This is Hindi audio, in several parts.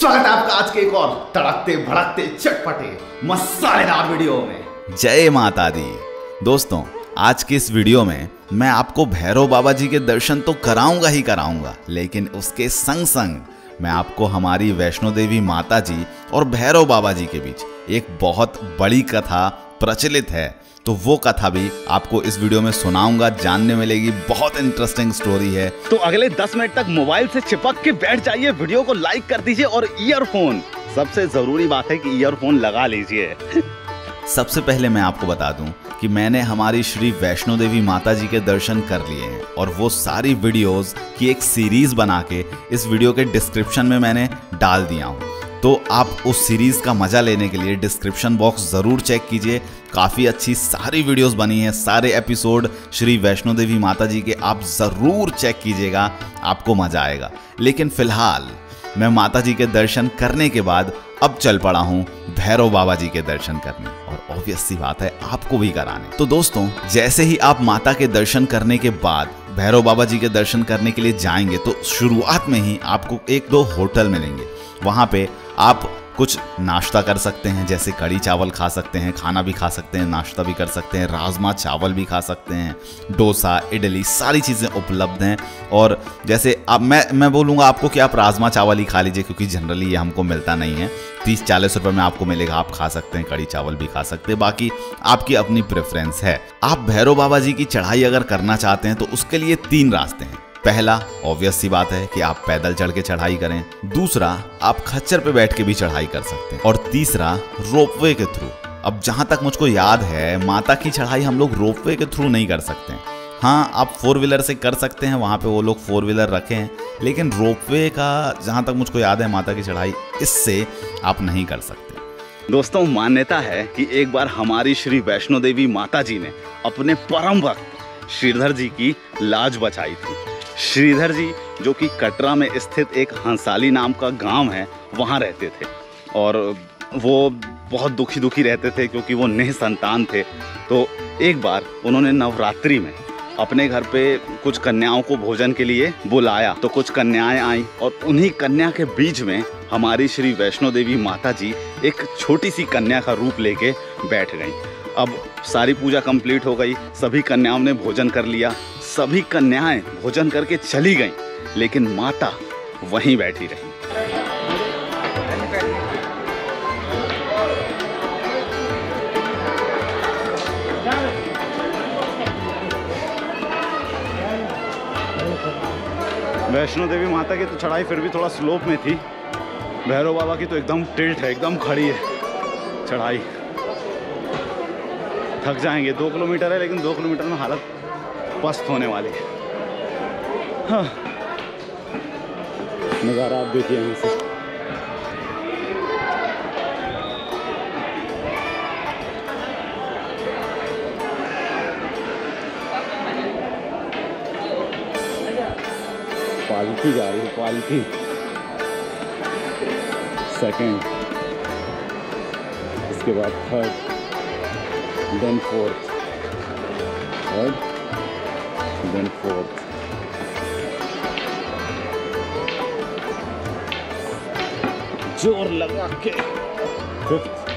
स्वागत है आपका आज के एक और तड़कते भड़कते चटपटे मसालेदार वीडियो में। जय माता दी। दोस्तों, आज की इस वीडियो में मैं आपको भैरव बाबा जी के दर्शन तो कराऊंगा ही कराऊंगा, लेकिन उसके संग संग मैं आपको हमारी वैष्णो देवी माता जी और भैरव बाबा जी के बीच एक बहुत बड़ी कथा प्रचलित है, तो वो कथा भी आपको इस वीडियो में सुनाऊंगा। जानने मिलेगी, बहुत इंटरेस्टिंग स्टोरी है। तो अगले 10 मिनट तक मोबाइल से चिपक के बैठ जाइए, वीडियो को लाइक कर दीजिए और ईयरफोन, सबसे जरूरी बात है कि ईयरफोन लगा लीजिए। सबसे पहले मैं आपको बता दूं कि मैंने हमारी श्री वैष्णो देवी माता जी के दर्शन कर लिए हैं और वो सारी वीडियोस की एक सीरीज बना के इस वीडियो के डिस्क्रिप्शन में मैंने डाल दिया हूँ। तो आप उस सीरीज़ का मज़ा लेने के लिए डिस्क्रिप्शन बॉक्स ज़रूर चेक कीजिए। काफ़ी अच्छी सारी वीडियोस बनी हैं, सारे एपिसोड श्री वैष्णो देवी माता जी के आप ज़रूर चेक कीजिएगा, आपको मज़ा आएगा। लेकिन फ़िलहाल मैं माता जी के दर्शन करने के बाद अब चल पड़ा हूँ भैरव बाबा जी के दर्शन करने, और ऑब्वियस सी बात है आपको भी कराने। तो दोस्तों, जैसे ही आप माता के दर्शन करने के बाद भैरव बाबा जी के दर्शन करने के लिए जाएंगे तो शुरुआत में ही आपको 1-2 होटल मिलेंगे। वहाँ पे आप कुछ नाश्ता कर सकते हैं, जैसे कड़ी चावल खा सकते हैं, खाना भी खा सकते हैं, नाश्ता भी कर सकते हैं, राजमा चावल भी खा सकते हैं, डोसा, इडली, सारी चीज़ें उपलब्ध हैं। और जैसे अब मैं बोलूँगा आपको कि आप राजमा चावल ही खा लीजिए, क्योंकि जनरली ये हमको मिलता नहीं है। 30-40 रुपये में आपको मिलेगा, आप खा सकते हैं, कड़ी चावल भी खा सकते हैं, बाकी आपकी अपनी प्रेफरेंस है। आप भैरव बाबा जी की चढ़ाई अगर करना चाहते हैं तो उसके लिए 3 रास्ते हैं। पहला, ऑब्वियस सी बात है कि आप पैदल चढ़ के चढ़ाई करें। दूसरा, आप खच्चर पे बैठ के भी चढ़ाई कर सकते हैं। और तीसरा, रोपवे के थ्रू। अब जहां तक मुझको याद है, माता की चढ़ाई हम लोग रोपवे के थ्रू नहीं कर सकते हैं। हाँ, आप 4 व्हीलर से कर सकते हैं, वहाँ पे वो लोग 4 व्हीलर रखे हैं, लेकिन रोपवे का जहाँ तक मुझको याद है, माता की चढ़ाई इससे आप नहीं कर सकते। दोस्तों, मान्यता है कि एक बार हमारी श्री वैष्णो देवी माता जी ने अपने परम भक्त श्रीधर जी की लाज बचाई थी। श्रीधर जी, जो कि कटरा में स्थित एक हंसाली नाम का गांव है, वहाँ रहते थे और वो बहुत दुखी रहते थे क्योंकि वो निसंतान थे। तो एक बार उन्होंने नवरात्रि में अपने घर पे कुछ कन्याओं को भोजन के लिए बुलाया, तो कुछ कन्याएं आईं और उन्हीं कन्या के बीच में हमारी श्री वैष्णो देवी माता जी एक छोटी सी कन्या का रूप लेके बैठ गईं। अब सारी पूजा कंप्लीट हो गई, सभी कन्याओं ने भोजन कर लिया, सभी कन्याएं भोजन करके चली गईं, लेकिन माता वहीं बैठी रही। वैष्णो देवी माता की तो चढ़ाई फिर भी थोड़ा स्लोप में थी, भैरव बाबा की तो एकदम टिल्ट है, एकदम खड़ी है चढ़ाई। थक जाएंगे, 2 किलोमीटर है, लेकिन 2 किलोमीटर में हालत पस्त होने वाली है। हाँ, नज़ारा आप देखिए यहाँ से। पालकी जा रही है, पालकी। सेकंड, इसके बाद third, then fourth, third, then fourth. जोर लगा के फिफ्थ।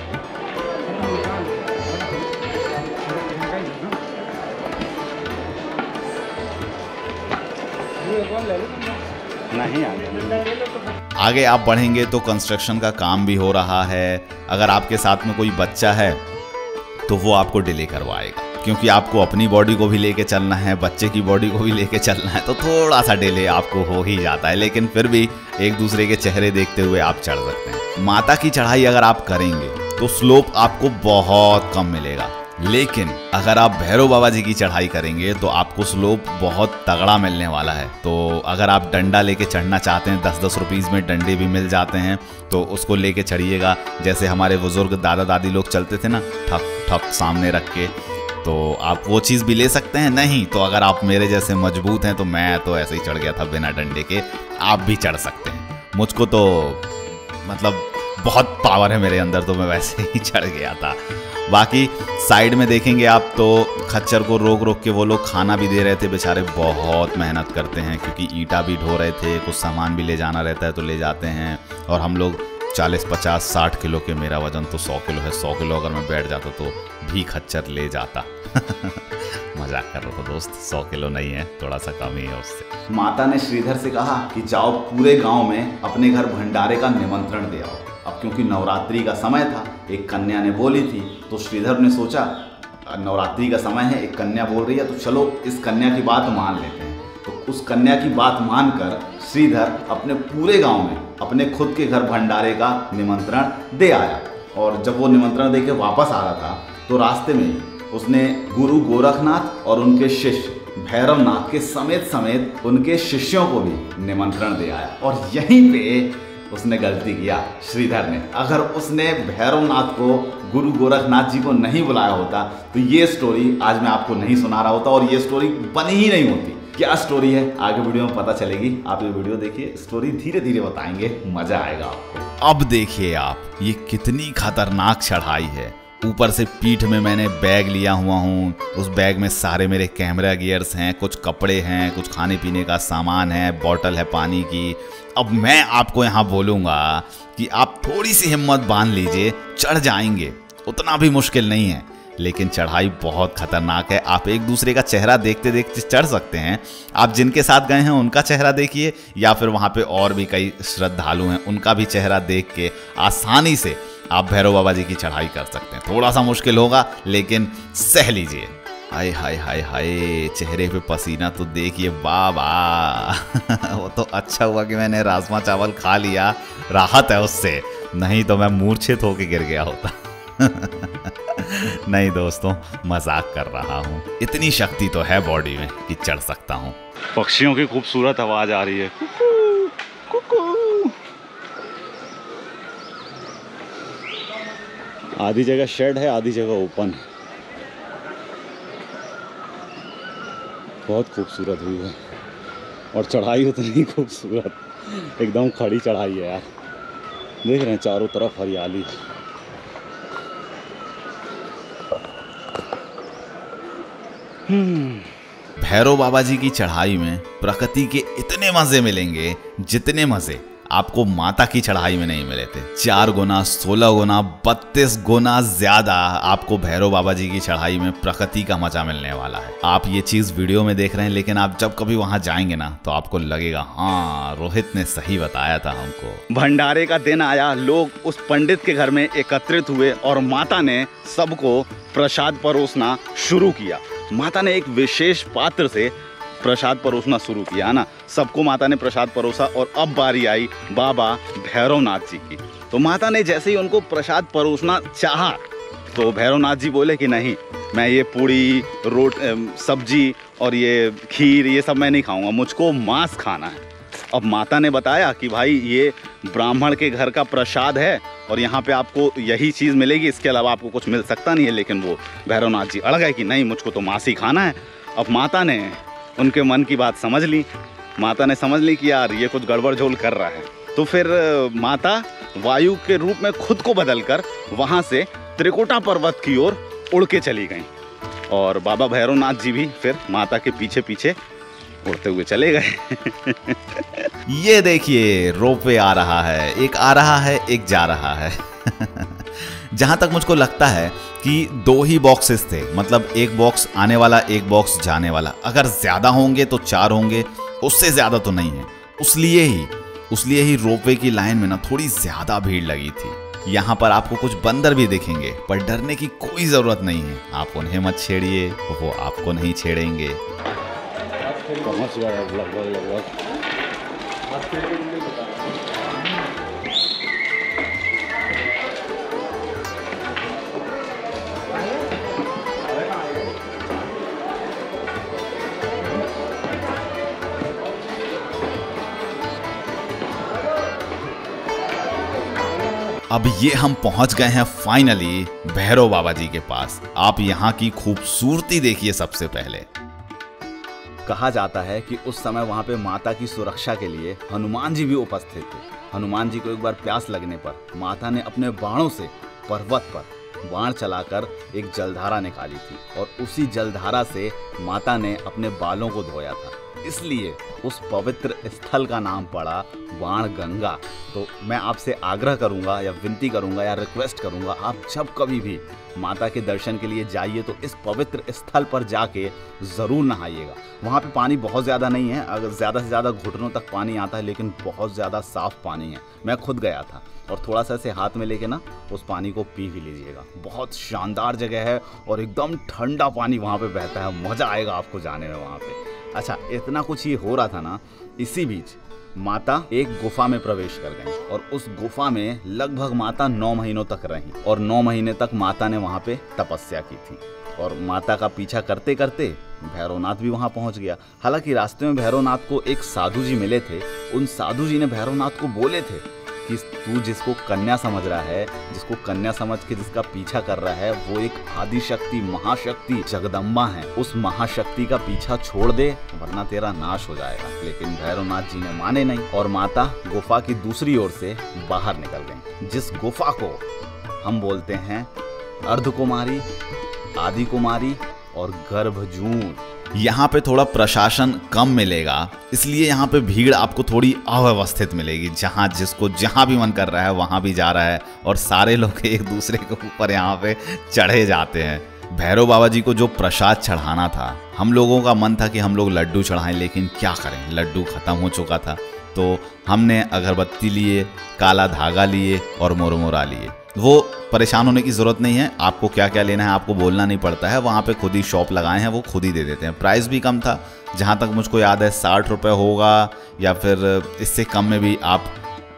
नहीं आगे आप बढ़ेंगे तो कंस्ट्रक्शन का काम भी हो रहा है। अगर आपके साथ में कोई बच्चा है तो वो आपको डिले करवाएगा, क्योंकि आपको अपनी बॉडी को भी लेके चलना है, बच्चे की बॉडी को भी लेके चलना है, तो थोड़ा सा डिले आपको हो ही जाता है, लेकिन फिर भी एक दूसरे के चेहरे देखते हुए आप चढ़ सकते हैं। माता की चढ़ाई अगर आप करेंगे तो स्लोप आपको बहुत कम मिलेगा, लेकिन अगर आप भैरव बाबा जी की चढ़ाई करेंगे तो आपको स्लोप बहुत तगड़ा मिलने वाला है। तो अगर आप डंडा लेके चढ़ना चाहते हैं, 10-10 रुपीज़ में डंडे भी मिल जाते हैं, तो उसको लेके चढ़िएगा। जैसे हमारे बुजुर्ग दादा दादी लोग चलते थे ना, ठक ठक सामने रख के, तो आप वो चीज़ भी ले सकते हैं। नहीं तो अगर आप मेरे जैसे मजबूत हैं, तो मैं तो ऐसे ही चढ़ गया था बिना डंडे के, आप भी चढ़ सकते हैं। मुझको तो मतलब बहुत पावर है मेरे अंदर, तो मैं वैसे ही चढ़ गया था। बाकी साइड में देखेंगे आप तो खच्चर को रोक रोक के वो लोग खाना भी दे रहे थे। बेचारे बहुत मेहनत करते हैं, क्योंकि ईंटा भी ढो रहे थे, कुछ सामान भी ले जाना रहता है तो ले जाते हैं। और हम लोग 40, 50, 60 किलो के, मेरा वजन तो 100 किलो है, 100 किलो अगर मैं बैठ जाता तो भी खच्चर ले जाता। मजाक कर रहा था दोस्त, 100 किलो नहीं है, थोड़ा सा कम ही है उससे। माता ने श्रीधर से कहा कि जाओ पूरे गांव में अपने घर भंडारे का निमंत्रण दे आओ। अब क्योंकि नवरात्रि का समय था, एक कन्या ने बोली थी, तो श्रीधर ने सोचा नवरात्रि का समय है, एक कन्या बोल रही है तो चलो इस कन्या की बात मान लेते हैं। तो उस कन्या की बात मानकर श्रीधर अपने पूरे गांव में अपने खुद के घर भंडारे का निमंत्रण दे आया। और जब वो निमंत्रण दे के वापस आ रहा था तो रास्ते में उसने गुरु गोरखनाथ और उनके शिष्य भैरवनाथ के समेत उनके शिष्यों को भी निमंत्रण दे आया। और यहीं पे उसने गलती किया श्रीधर ने। अगर उसने भैरवनाथ को, गुरु गोरखनाथ जी को नहीं बुलाया होता तो ये स्टोरी आज मैं आपको नहीं सुना रहा होता और ये स्टोरी बनी ही नहीं होती। क्या स्टोरी है आगे वीडियो में पता चलेगी। आप ये वीडियो देखिए, स्टोरी धीरे धीरे बताएंगे, मजा आएगा आपको। अब देखिए आप, ये कितनी खतरनाक चढ़ाई है। ऊपर से पीठ में मैंने बैग लिया हुआ हूँ, उस बैग में सारे मेरे कैमरा गियर्स हैं, कुछ कपड़े हैं, कुछ खाने पीने का सामान है, बॉटल है पानी की। अब मैं आपको यहाँ बोलूँगा कि आप थोड़ी सी हिम्मत बांध लीजिए, चढ़ जाएंगे, उतना भी मुश्किल नहीं है। लेकिन चढ़ाई बहुत खतरनाक है। आप एक दूसरे का चेहरा देखते देखते चढ़ सकते हैं। आप जिनके साथ गए हैं उनका चेहरा देखिए, या फिर वहाँ पे और भी कई श्रद्धालु हैं, उनका भी चेहरा देख के आसानी से आप भैरव बाबा जी की चढ़ाई कर सकते हैं। थोड़ा सा मुश्किल होगा लेकिन सह लीजिए। हाय हाय हाय हाय, चेहरे पे पसीना तो देखिए बाबा। वो तो अच्छा हुआ कि मैंने राजमा चावल खा लिया, राहत है उससे, नहीं तो मैं मूर्छित होके गिर गया होता। नहीं दोस्तों, मजाक कर रहा हूँ। इतनी शक्ति तो है बॉडी में कि चढ़ सकता हूँ। पक्षियों की खूबसूरत आवाज आ रही है, कुकू कुकू। आधी जगह शेड है, आधी जगह ओपन है। बहुत खूबसूरत व्यू है और चढ़ाई उतनी खूबसूरत, एकदम खड़ी चढ़ाई है यार। देख रहे हैं चारों तरफ हरियाली। भैरव बाबा जी की चढ़ाई में प्रकृति के इतने मजे मिलेंगे जितने मजे आपको माता की चढ़ाई में नहीं मिले थे। 4 गुना, 16 गुना, 32 गुना ज्यादा आपको भैरव बाबा जी की चढ़ाई में प्रकृति का मजा मिलने वाला है। आप ये चीज वीडियो में देख रहे हैं, लेकिन आप जब कभी वहां जाएंगे ना तो आपको लगेगा हाँ, रोहित ने सही बताया था हमको। भंडारे का दिन आया, लोग उस पंडित के घर में एकत्रित हुए और माता ने सबको प्रसाद परोसना शुरू किया। माता ने एक विशेष पात्र से प्रसाद परोसना शुरू किया ना, सबको माता ने प्रसाद परोसा। और अब बारी आई बाबा भैरवनाथ जी की। तो माता ने जैसे ही उनको प्रसाद परोसना चाहा तो भैरवनाथ जी बोले कि नहीं, मैं ये पूड़ी, सब्जी और ये खीर ये सब मैं नहीं खाऊंगा, मुझको मांस खाना है। अब माता ने बताया कि भाई ये ब्राह्मण के घर का प्रसाद है और यहाँ पे आपको यही चीज़ मिलेगी, इसके अलावा आपको कुछ मिल सकता नहीं है। लेकिन वो भैरवनाथ जी अड़ गए कि नहीं, मुझको तो मांस ही खाना है। अब माता ने उनके मन की बात समझ ली। माता ने समझ ली कि यार ये कुछ गड़बड़ झोल कर रहा है। तो फिर माता वायु के रूप में खुद को बदलकर वहाँ से त्रिकुटा पर्वत की ओर उड़ के चली गईं। और बाबा भैरवनाथ जी भी फिर माता के पीछे पीछे उड़ते हुए चले गए। ये देखिए रोपवे आ रहा है, एक आ रहा है, एक जा रहा है। जहां तक मुझको लगता है कि 2 ही बॉक्सेस थे, मतलब एक बॉक्स आने वाला, एक बॉक्स जाने वाला। अगर ज्यादा होंगे तो 4 होंगे, उससे ज्यादा तो नहीं है। उसलिए ही रोपवे की लाइन में ना थोड़ी ज्यादा भीड़ लगी थी। यहाँ पर आपको कुछ बंदर भी दिखेंगे, पर डरने की कोई जरूरत नहीं है। आप उन्हें मत छेड़िए, वो आपको नहीं छेड़ेंगे। पहुंच गया लगभग। अब ये हम पहुंच गए हैं फाइनली भैरव बाबा जी के पास। आप यहाँ की खूबसूरती देखिए सबसे पहले। कहा जाता है कि उस समय वहाँ पे माता की सुरक्षा के लिए हनुमान जी भी उपस्थित थे। हनुमान जी को एक बार प्यास लगने पर माता ने अपने बाणों से पर्वत पर बाण चलाकर एक जलधारा निकाली थी और उसी जलधारा से माता ने अपने बालों को धोया था, इसलिए उस पवित्र स्थल का नाम पड़ा बाण गंगा। तो मैं आपसे आग्रह करूंगा या विनती करूंगा या रिक्वेस्ट करूंगा, आप जब कभी भी माता के दर्शन के लिए जाइए तो इस पवित्र स्थल पर जाके ज़रूर नहाइएगा। वहाँ पे पानी बहुत ज़्यादा नहीं है, अगर ज़्यादा से ज़्यादा घुटनों तक पानी आता है, लेकिन बहुत ज़्यादा साफ़ पानी है। मैं खुद गया था और थोड़ा सा ऐसे हाथ में लेके ना उस पानी को पी भी लीजिएगा। बहुत शानदार जगह है और एकदम ठंडा पानी वहाँ पे बहता है, मज़ा आएगा आपको जाने में वहाँ पे। अच्छा, इतना कुछ ये हो रहा था ना, इसी बीच माता एक गुफा में प्रवेश कर गई और उस गुफा में लगभग माता 9 महीनों तक रही और 9 महीने तक माता ने वहाँ पे तपस्या की थी। और माता का पीछा करते करते भैरवनाथ भी वहाँ पहुँच गया। हालांकि रास्ते में भैरवनाथ को एक साधु जी मिले थे। उन साधु जी ने भैरवनाथ को बोले थे कि तू जिसको कन्या समझ रहा है, जिसको कन्या समझ के जिसका पीछा कर रहा है, वो एक आदिशक्ति, महाशक्ति, जगदम्बा है। उस महाशक्ति का पीछा छोड़ दे वरना तेरा नाश हो जाएगा। लेकिन भैरवनाथ जी ने माने नहीं और माता गुफा की दूसरी ओर से बाहर निकल गई, जिस गुफा को हम बोलते हैं अर्धकुमारी, आदि कुमारी और गर्भजून। यहाँ पे थोड़ा प्रशासन कम मिलेगा, इसलिए यहाँ पे भीड़ आपको थोड़ी अव्यवस्थित मिलेगी। जहाँ जिसको जहाँ भी मन कर रहा है वहाँ भी जा रहा है और सारे लोग एक दूसरे के ऊपर यहाँ पे चढ़े जाते हैं। भैरव बाबा जी को जो प्रसाद चढ़ाना था, हम लोगों का मन था कि हम लोग लड्डू चढ़ाएं, लेकिन क्या करें, लड्डू ख़त्म हो चुका था। तो हमने अगरबत्ती लिए, काला धागा लिए और मुरमुरा लिए। वो परेशान होने की ज़रूरत नहीं है, आपको क्या क्या लेना है आपको बोलना नहीं पड़ता है। वहाँ पे खुद ही शॉप लगाए हैं, वो खुद ही दे देते हैं। प्राइस भी कम था, जहाँ तक मुझको याद है 60 रुपये होगा या फिर इससे कम में भी आप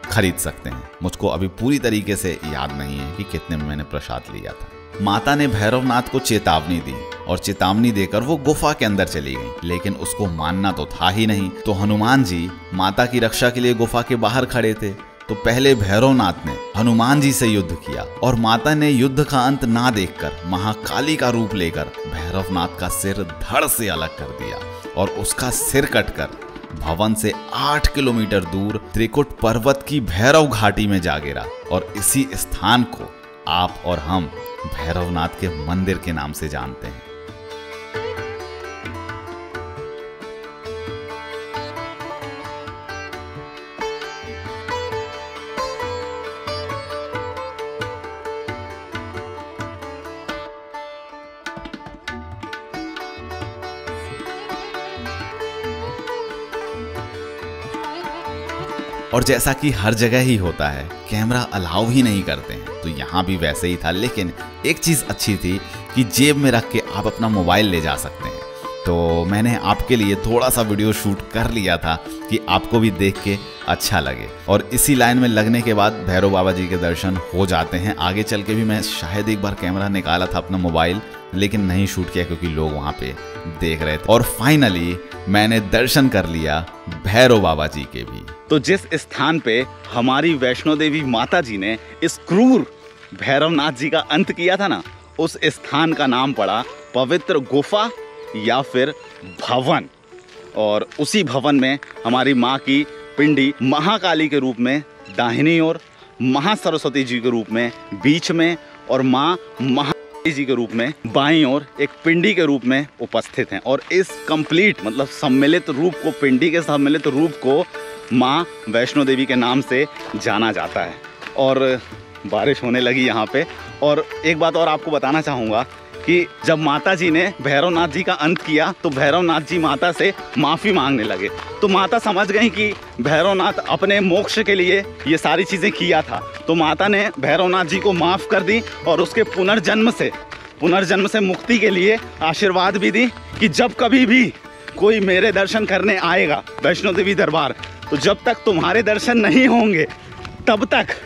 खरीद सकते हैं। मुझको अभी पूरी तरीके से याद नहीं है कि कितने में मैंने प्रसाद लिया था। माता ने भैरवनाथ को चेतावनी दी और चेतावनी देकर वो गुफा के अंदर चली गई, लेकिन उसको मानना तो था ही नहीं। तो हनुमान जी माता की रक्षा के लिए गुफा के बाहर खड़े थे। तो पहले भैरवनाथ ने हनुमान जी से युद्ध किया और माता ने युद्ध का अंत ना देखकर महाकाली का रूप लेकर भैरवनाथ का सिर धड़ से अलग कर दिया और उसका सिर कटकर भवन से 8 किलोमीटर दूर त्रिकुट पर्वत की भैरव घाटी में जा गिरा। और इसी स्थान को आप और हम भैरवनाथ के मंदिर के नाम से जानते हैं। और जैसा कि हर जगह ही होता है, कैमरा अलाउ ही नहीं करते हैं, तो यहाँ भी वैसे ही था। लेकिन एक चीज़ अच्छी थी कि जेब में रख के आप अपना मोबाइल ले जा सकते हैं। तो मैंने आपके लिए थोड़ा सा वीडियो शूट कर लिया था कि आपको भी देख के अच्छा लगे। और इसी लाइन में लगने के बाद भैरव बाबा जी के दर्शन हो जाते हैं। आगे चल के भी मैं शायद एक बार कैमरा निकाला था अपना मोबाइल, लेकिन नहीं शूट किया क्योंकि लोग वहाँ पे देख रहे थे। और फाइनली मैंने दर्शन कर लिया भैरव बाबा जी के भी। तो जिस स्थान पे हमारी वैष्णो देवी माता जी ने इस क्रूर भैरवनाथ जी का अंत किया था ना, उस स्थान का नाम पड़ा पवित्र गुफा या फिर भवन। और उसी भवन में हमारी माँ की पिंडी महाकाली के रूप में दाहिनी ओर, महासरस्वती जी के रूप में बीच में और माँ महाकाली जी के रूप में बाईं ओर एक पिंडी के रूप में उपस्थित हैं। और इस कंप्लीट मतलब सम्मिलित रूप को, पिंडी के सम्मिलित रूप को माँ वैष्णो देवी के नाम से जाना जाता है। और बारिश होने लगी यहाँ पे। और एक बात और आपको बताना चाहूँगा कि जब माता जी ने भैरवनाथ जी का अंत किया तो भैरवनाथ जी माता से माफ़ी मांगने लगे। तो माता समझ गई कि भैरवनाथ अपने मोक्ष के लिए ये सारी चीज़ें किया था, तो माता ने भैरवनाथ जी को माफ़ कर दी और उसके पुनर्जन्म से मुक्ति के लिए आशीर्वाद भी दी कि जब कभी भी कोई मेरे दर्शन करने आएगा वैष्णो देवी दरबार, तो जब तक तुम्हारे दर्शन नहीं होंगे तब तक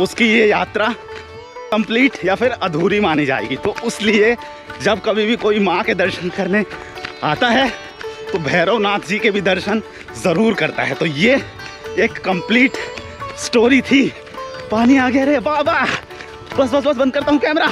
उसकी ये यात्रा कंप्लीट या फिर अधूरी मानी जाएगी। तो इसलिए जब कभी भी कोई माँ के दर्शन करने आता है तो भैरवनाथ जी के भी दर्शन ज़रूर करता है। तो ये एक कंप्लीट स्टोरी थी। पानी आ गया रे बाबा, बस बंद करता हूँ कैमरा।